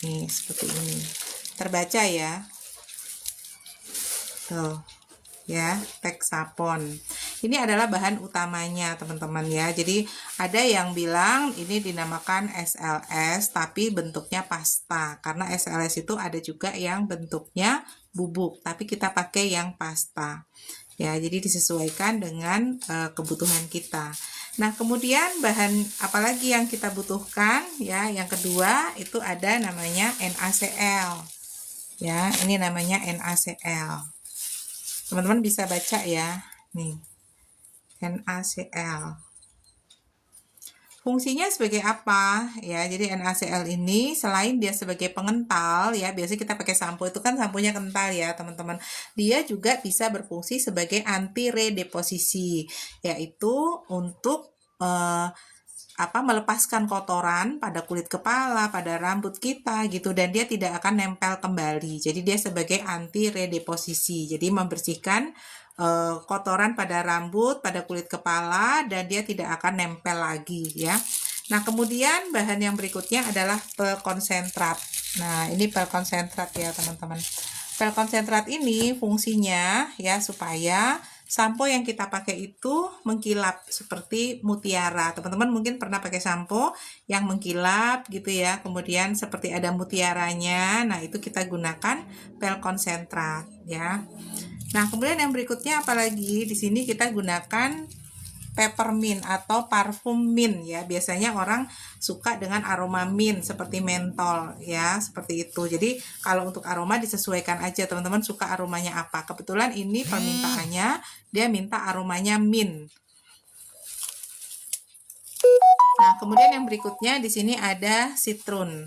Nih, seperti ini. Terbaca ya. Tuh. Ya, Texapon. Ini adalah bahan utamanya, teman-teman ya. Jadi, ada yang bilang ini dinamakan SLS tapi bentuknya pasta. Karena SLS itu ada juga yang bentuknya bubuk, tapi kita pakai yang pasta. Ya, jadi disesuaikan dengan kebutuhan kita. Nah, kemudian bahan apalagi yang kita butuhkan ya? Yang kedua itu ada namanya NaCl. Ya, ini namanya NaCl. Teman-teman bisa baca ya, nih, NaCl. Fungsinya sebagai apa? Ya, jadi NaCl ini selain dia sebagai pengental ya, biasanya kita pakai sampo itu kan samponya kental ya, teman-teman. Dia juga bisa berfungsi sebagai anti redeposisi, yaitu untuk melepaskan kotoran pada kulit kepala, pada rambut kita gitu, dan dia tidak akan nempel kembali. Jadi dia sebagai anti redeposisi. Jadi membersihkan kotoran pada rambut, pada kulit kepala, dan dia tidak akan nempel lagi ya. Nah, kemudian bahan yang berikutnya adalah pel konsentrat. Nah, ini pel konsentrat ya, teman-teman. Pel konsentrat ini fungsinya ya supaya sampo yang kita pakai itu mengkilap seperti mutiara. Teman-teman mungkin pernah pakai sampo yang mengkilap gitu ya. Kemudian seperti ada mutiaranya. Nah, itu kita gunakan pel konsentrat ya. Nah, kemudian yang berikutnya apalagi di sini kita gunakan peppermint atau parfum mint ya. Biasanya orang suka dengan aroma mint seperti mentol ya, seperti itu. Jadi kalau untuk aroma disesuaikan aja, teman-teman suka aromanya apa. Kebetulan ini permintaannya dia minta aromanya mint. Nah, kemudian yang berikutnya di sini ada sitrun.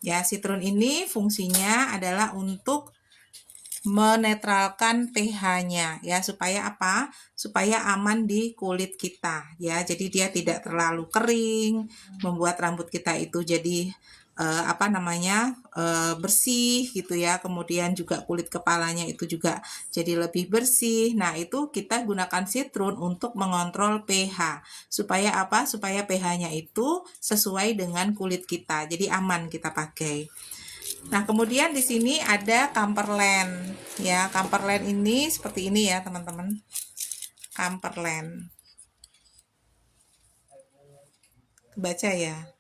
Ya, sitrun ini fungsinya adalah untuk menetralkan pH-nya ya, supaya apa? Supaya aman di kulit kita ya. Jadi dia tidak terlalu kering, membuat rambut kita itu jadi bersih gitu ya. Kemudian juga kulit kepalanya itu juga jadi lebih bersih. Nah, itu kita gunakan sitrun untuk mengontrol pH. Supaya apa? Supaya pH-nya itu sesuai dengan kulit kita. Jadi aman kita pakai. Nah, kemudian di sini ada Camperland. Ya, Camperland ini seperti ini ya, teman-teman. Camperland. Kebaca ya.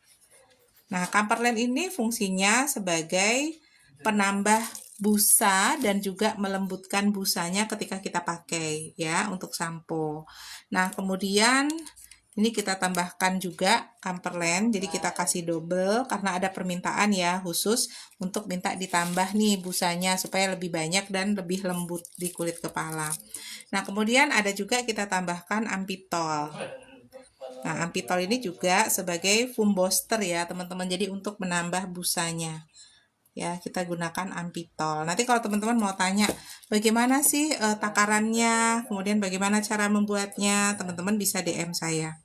Nah, Camperland ini fungsinya sebagai penambah busa dan juga melembutkan busanya ketika kita pakai ya untuk sampo. Nah, kemudian ini kita tambahkan juga Camperland, jadi kita kasih double karena ada permintaan ya khusus untuk minta ditambah nih busanya supaya lebih banyak dan lebih lembut di kulit kepala. Nah, kemudian ada juga kita tambahkan ampitol. Nah, ampitol ini juga sebagai foam booster ya, teman-teman. Jadi untuk menambah busanya. Ya, kita gunakan ampitol. Nanti kalau teman-teman mau tanya bagaimana sih takarannya, kemudian bagaimana cara membuatnya, teman-teman bisa DM saya.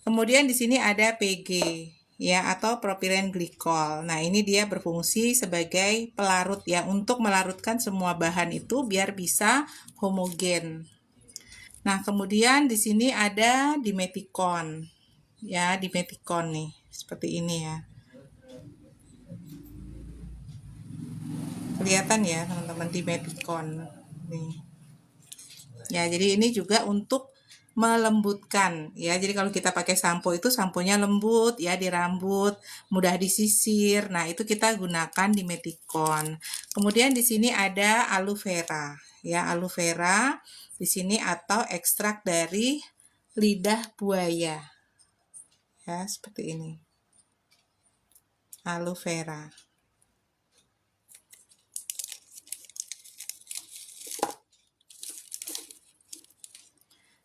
Kemudian di sini ada PG ya atau propilen glikol. Nah, ini dia berfungsi sebagai pelarut ya untuk melarutkan semua bahan itu biar bisa homogen. Nah, kemudian di sini ada dimetikon. Ya, dimetikon nih, seperti ini ya. Kelihatan ya, teman-teman, dimetikon nih. Ya, jadi ini juga untuk melembutkan ya. Jadi kalau kita pakai sampo itu samponya lembut ya di rambut, mudah disisir. Nah, itu kita gunakan dimetikon. Kemudian di sini ada aloe vera ya, aloe vera di sini atau ekstrak dari lidah buaya. Ya, seperti ini. Aloe vera.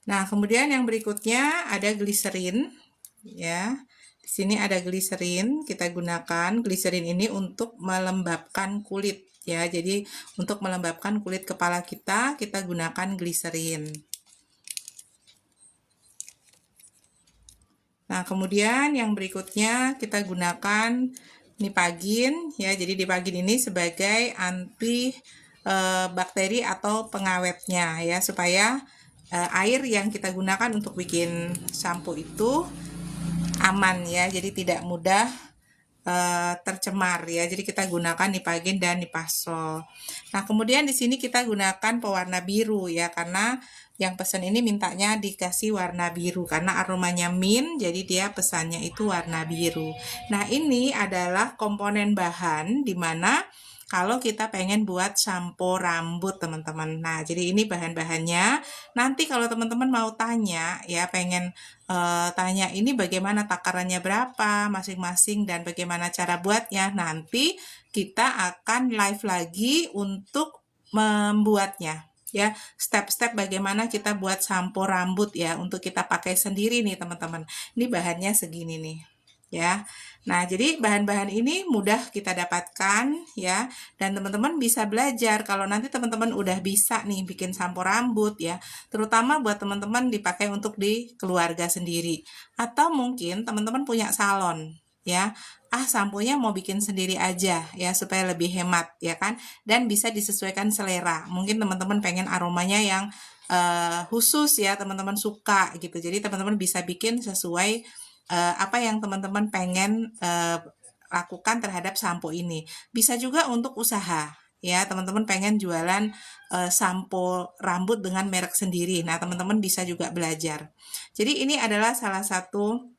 Nah, kemudian yang berikutnya ada gliserin ya. Di sini ada gliserin, kita gunakan gliserin ini untuk melembabkan kulit ya. Jadi untuk melembabkan kulit kepala kita gunakan gliserin. Nah, kemudian yang berikutnya kita gunakan Nipagin ya. Jadi Nipagin ini sebagai anti bakteri atau pengawetnya ya, supaya air yang kita gunakan untuk bikin sampo itu aman ya, jadi tidak mudah tercemar ya. Jadi kita gunakan Nipagen dan Nipasol. Nah, kemudian di sini kita gunakan pewarna biru ya, karena yang pesan ini mintanya dikasih warna biru karena aromanya mint, jadi dia pesannya itu warna biru. Nah, ini adalah komponen bahan di mana kalau kita pengen buat sampo rambut teman-teman. Nah, jadi ini bahan-bahannya. Nanti kalau teman-teman mau tanya ya, pengen tanya ini bagaimana takarannya berapa masing-masing dan bagaimana cara buatnya, nanti kita akan live lagi untuk membuatnya ya, step-step bagaimana kita buat sampo rambut ya untuk kita pakai sendiri nih teman-teman. Ini bahannya segini nih ya. Nah, jadi bahan-bahan ini mudah kita dapatkan ya, dan teman-teman bisa belajar kalau nanti teman-teman udah bisa nih bikin sampo rambut ya, terutama buat teman-teman dipakai untuk di keluarga sendiri. Atau mungkin teman-teman punya salon ya, samponya mau bikin sendiri aja ya supaya lebih hemat ya kan, dan bisa disesuaikan selera. Mungkin teman-teman pengen aromanya yang khusus ya, teman-teman suka gitu. Jadi teman-teman bisa bikin sesuai apa yang teman-teman pengen lakukan terhadap sampo ini. Bisa juga untuk usaha ya, teman-teman pengen jualan sampo rambut dengan merek sendiri. Nah, teman-teman bisa juga belajar. Jadi ini adalah salah satu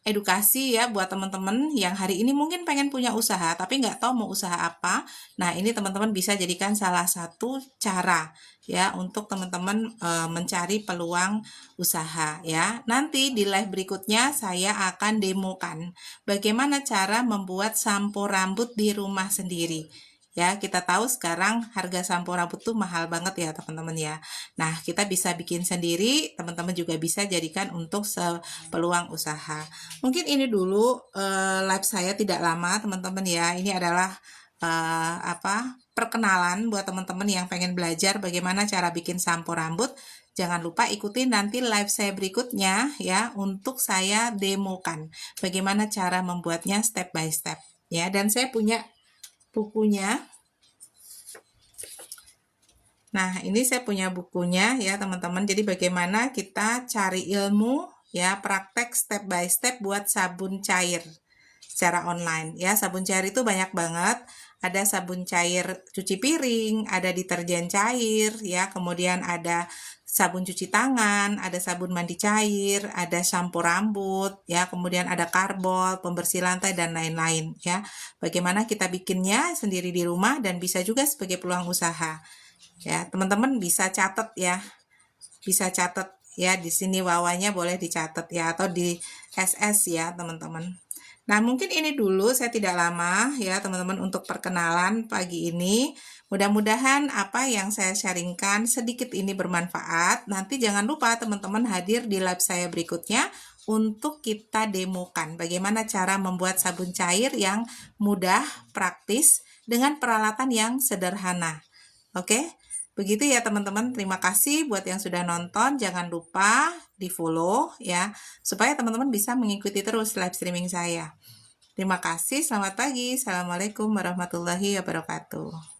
edukasi ya buat teman-teman yang hari ini mungkin pengen punya usaha tapi nggak tahu mau usaha apa. Nah, ini teman-teman bisa jadikan salah satu cara ya untuk teman-teman mencari peluang usaha ya. Nanti di live berikutnya saya akan demokan bagaimana cara membuat sampo rambut di rumah sendiri. Ya, kita tahu sekarang harga sampo rambut tuh mahal banget ya teman-teman ya. Nah, kita bisa bikin sendiri, teman-teman juga bisa jadikan untuk peluang usaha. Mungkin ini dulu live saya tidak lama teman-teman ya. Ini adalah perkenalan buat teman-teman yang pengen belajar bagaimana cara bikin sampo rambut. Jangan lupa ikuti nanti live saya berikutnya ya untuk saya demokan bagaimana cara membuatnya step by step ya. Dan saya punya bukunya. Nah, ini saya punya bukunya ya, teman-teman. Jadi bagaimana kita cari ilmu ya, praktek step by step buat sabun cair secara online ya. Sabun cair itu banyak banget. Ada sabun cair cuci piring, ada deterjen cair ya, kemudian ada sabun cuci tangan, ada sabun mandi cair, ada sampo rambut ya, kemudian ada karbol, pembersih lantai dan lain-lain ya. Bagaimana kita bikinnya sendiri di rumah dan bisa juga sebagai peluang usaha. Ya, teman-teman bisa catat ya. Bisa catat ya, di sini wawanya boleh dicatat ya, atau di SS ya, teman-teman. Nah, mungkin ini dulu, saya tidak lama ya, teman-teman, untuk perkenalan pagi ini. Mudah-mudahan apa yang saya sharingkan sedikit ini bermanfaat. Nanti jangan lupa teman-teman hadir di live saya berikutnya untuk kita demokan bagaimana cara membuat sabun cair yang mudah, praktis, dengan peralatan yang sederhana. Oke? Begitu ya teman-teman, terima kasih buat yang sudah nonton, jangan lupa di follow ya, supaya teman-teman bisa mengikuti terus live streaming saya. Terima kasih, selamat pagi, Assalamualaikum warahmatullahi wabarakatuh.